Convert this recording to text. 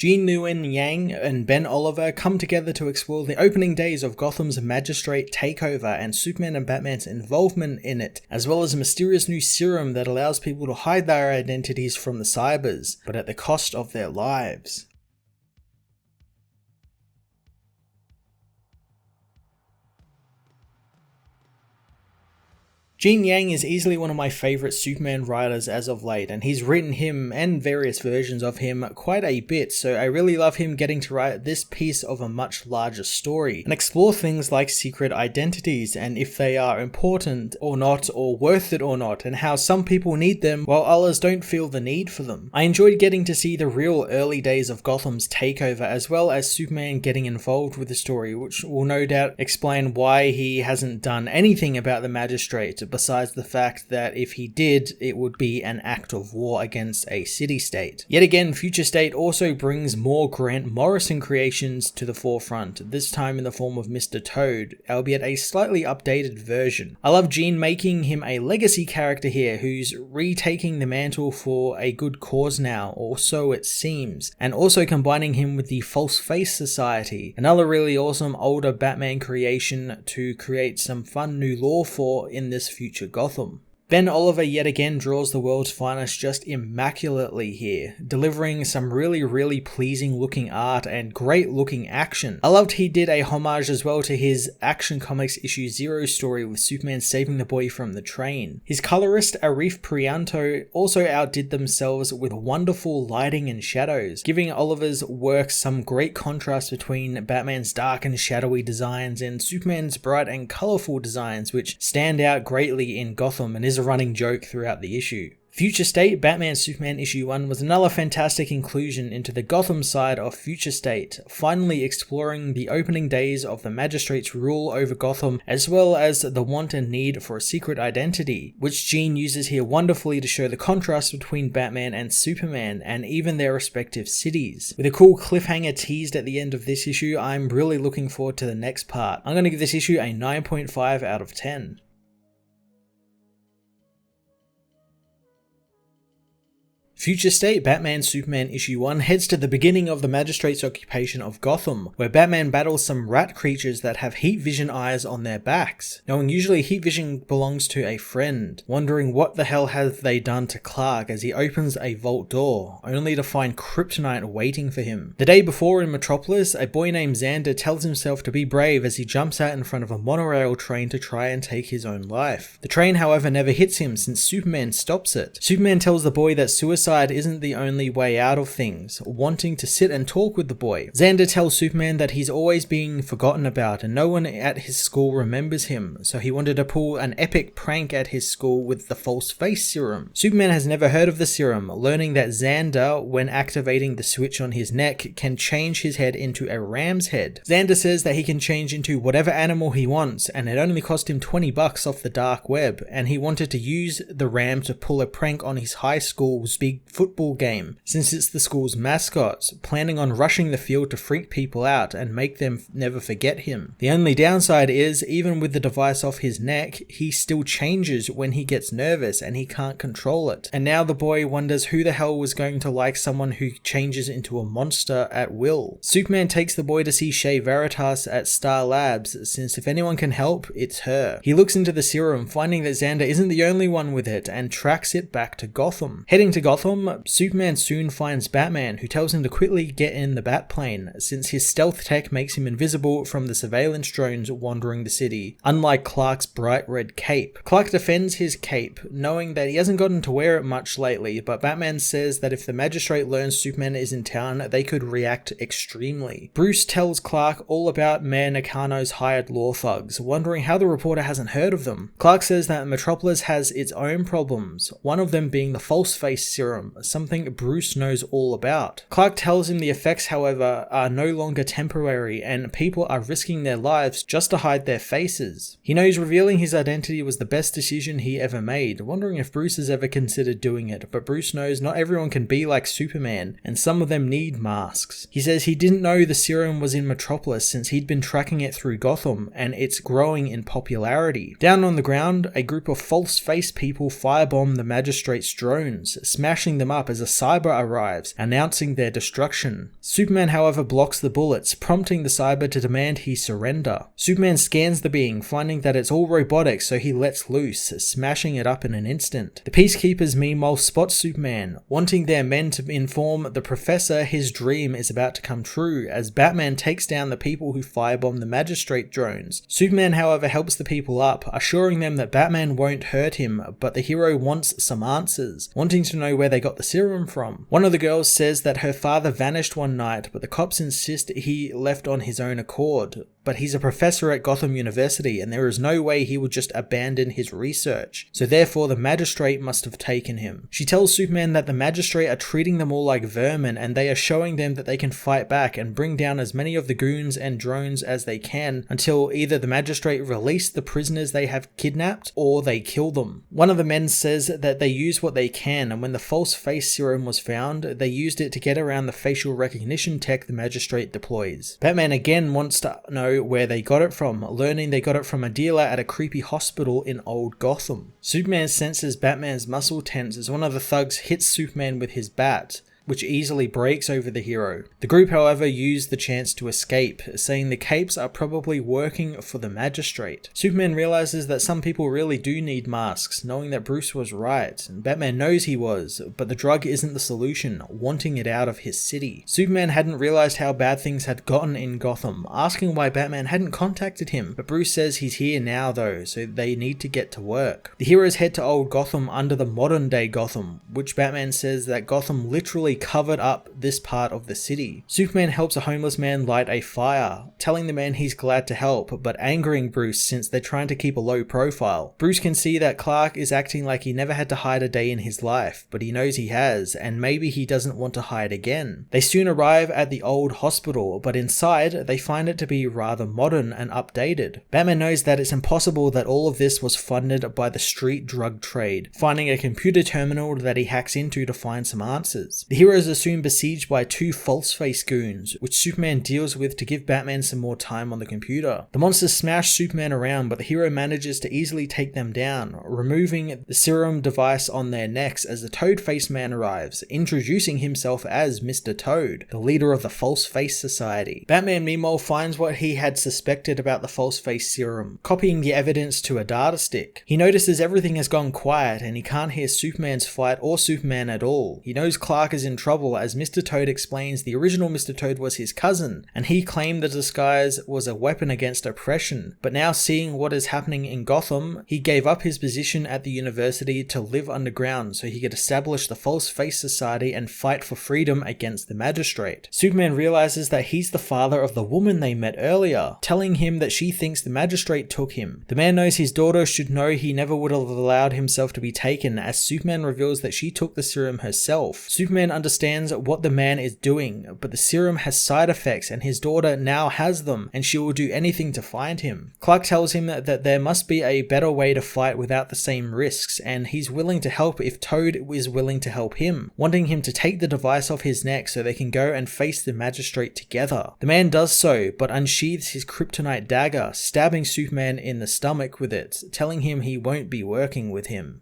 Gene Nguyen Yang and Ben Oliver come together to explore the opening days of Gotham's magistrate takeover and Superman and Batman's involvement in it, as well as a mysterious new serum that allows people to hide their identities from the cybers, but at the cost of their lives. Gene Yang is easily one of my favourite Superman writers as of late, and he's written him and various versions of him quite a bit, so I really love him getting to write this piece of a much larger story, and explore things like secret identities, and if they are important or not, or worth it or not, and how some people need them while others don't feel the need for them. I enjoyed getting to see the real early days of Gotham's takeover, as well as Superman getting involved with the story, which will no doubt explain why he hasn't done anything about the magistrate, besides the fact that if he did, it would be an act of war against a city-state. Yet again, Future State also brings more Grant Morrison creations to the forefront, this time in the form of Mr. Toad, albeit a slightly updated version. I love Gene making him a legacy character here who's retaking the mantle for a good cause now, or so it seems, and also combining him with the False Face Society, another really awesome older Batman creation to create some fun new lore for in this future Gotham. Ben Oliver yet again draws the world's finest just immaculately here, delivering some really pleasing looking art and great looking action. I loved he did a homage as well to his Action Comics issue 0 story with Superman saving the boy from the train. His colorist Arif Prianto also outdid themselves with wonderful lighting and shadows, giving Oliver's work some great contrast between Batman's dark and shadowy designs and Superman's bright and colorful designs, which stand out greatly in Gotham and is a running joke throughout the issue. Future State Batman Superman issue 1 was another fantastic inclusion into the Gotham side of Future State, finally exploring the opening days of the Magistrate's rule over Gotham, as well as the want and need for a secret identity, which Gene uses here wonderfully to show the contrast between Batman and Superman, and even their respective cities. With a cool cliffhanger teased at the end of this issue, I'm really looking forward to the next part. I'm going to give this issue a 9.5 out of 10. Future State Batman Superman issue 1 heads to the beginning of the Magistrate's occupation of Gotham, where Batman battles some rat creatures that have heat vision eyes on their backs. Knowing usually heat vision belongs to a friend, wondering what the hell have they done to Clark as he opens a vault door, only to find kryptonite waiting for him. The day before in Metropolis, a boy named Xander tells himself to be brave as he jumps out in front of a monorail train to try and take his own life. The train however never hits him since Superman stops it. Superman tells the boy that suicide isn't the only way out of things, wanting to sit and talk with the boy. Xander tells Superman that he's always being forgotten about and no one at his school remembers him, so he wanted to pull an epic prank at his school with the False Face Serum. Superman has never heard of the serum, learning that Xander, when activating the switch on his neck, can change his head into a ram's head. Xander says that he can change into whatever animal he wants, and it only cost him $20 off the dark web, and he wanted to use the ram to pull a prank on his high school's big football game, since it's the school's mascot, planning on rushing the field to freak people out and make them never forget him. The only downside is, even with the device off his neck, he still changes when he gets nervous and he can't control it. And now the boy wonders who the hell was going to like someone who changes into a monster at will. Superman takes the boy to see Shea Veritas at Star Labs, since if anyone can help, it's her. He looks into the serum, finding that Xander isn't the only one with it, and tracks it back to Gotham. Heading to Gotham, Superman soon finds Batman, who tells him to quickly get in the Batplane, since his stealth tech makes him invisible from the surveillance drones wandering the city, unlike Clark's bright red cape. Clark defends his cape, knowing that he hasn't gotten to wear it much lately, but Batman says that if the Magistrate learns Superman is in town, they could react extremely. Bruce tells Clark all about Mayor Nakano's hired law thugs, wondering how the reporter hasn't heard of them. Clark says that Metropolis has its own problems, one of them being the False Face Serum, something Bruce knows all about. Clark tells him the effects, however, are no longer temporary and people are risking their lives just to hide their faces. He knows revealing his identity was the best decision he ever made, wondering if Bruce has ever considered doing it, but Bruce knows not everyone can be like Superman, and some of them need masks. He says he didn't know the serum was in Metropolis since he'd been tracking it through Gotham, and it's growing in popularity. Down on the ground, a group of false face people firebomb the Magistrate's drones, smashing smashing them up as a cyber arrives, announcing their destruction. Superman, however, blocks the bullets, prompting the cyber to demand he surrender. Superman scans the being, finding that it's all robotic, so he lets loose, smashing it up in an instant. The Peacekeepers meanwhile spot Superman, wanting their men to inform the Professor his dream is about to come true, as Batman takes down the people who firebomb the Magistrate drones. Superman, however, helps the people up, assuring them that Batman won't hurt him, but the hero wants some answers, wanting to know where they got the serum from. One of the girls says that her father vanished one night, but the cops insist he left on his own accord. But he's a professor at Gotham University, and there is no way he would just abandon his research, so therefore the Magistrate must have taken him. She tells Superman that the Magistrate are treating them all like vermin, and they are showing them that they can fight back and bring down as many of the goons and drones as they can until either the Magistrate release the prisoners they have kidnapped or they kill them. One of the men says that they use what they can, and when the false face serum was found, they used it to get around the facial recognition tech the Magistrate deploys. Batman again wants to know where they got it from, learning they got it from a dealer at a creepy hospital in old Gotham. Superman senses Batman's muscle tense as one of the thugs hits Superman with his bat, which easily breaks over the hero. The group, however, use the chance to escape, saying the capes are probably working for the Magistrate. Superman realizes that some people really do need masks, knowing that Bruce was right, and Batman knows he was, but the drug isn't the solution, wanting it out of his city. Superman hadn't realized how bad things had gotten in Gotham, asking why Batman hadn't contacted him, but Bruce says he's here now though, so they need to get to work. The heroes head to old Gotham under the modern day Gotham, which Batman says that Gotham literally covered up this part of the city. Superman helps a homeless man light a fire, telling the man he's glad to help, but angering Bruce since they're trying to keep a low profile. Bruce can see that Clark is acting like he never had to hide a day in his life, but he knows he has, and maybe he doesn't want to hide again. They soon arrive at the old hospital, but inside they find it to be rather modern and updated. Batman knows that it's impossible that all of this was funded by the street drug trade, finding a computer terminal that he hacks into to find some answers. The heroes are soon besieged by two false-face goons, which Superman deals with to give Batman some more time on the computer. The monsters smash Superman around, but the hero manages to easily take them down, removing the serum device on their necks as the Toad-Face Man arrives, introducing himself as Mr. Toad, the leader of the False Face Society. Batman meanwhile finds what he had suspected about the False Face serum, copying the evidence to a data stick. He notices everything has gone quiet and he can't hear Superman's fight or Superman at all. He knows Clark is in trouble as Mr. Toad explains the original Mr. Toad was his cousin, and he claimed the disguise was a weapon against oppression, but now seeing what is happening in Gotham, he gave up his position at the university to live underground so he could establish the False Face Society and fight for freedom against the Magistrate. Superman realizes that he's the father of the woman they met earlier, telling him that she thinks the Magistrate took him. The man knows his daughter should know he never would have allowed himself to be taken, as Superman reveals that she took the serum herself. Superman understands what the man is doing, but the serum has side effects and his daughter now has them, and she will do anything to find him. Clark tells him that there must be a better way to fight without the same risks, and he's willing to help if Toad is willing to help him, wanting him to take the device off his neck so they can go and face the Magistrate together. The man does so, but unsheathes his kryptonite dagger, stabbing Superman in the stomach with it, telling him he won't be working with him.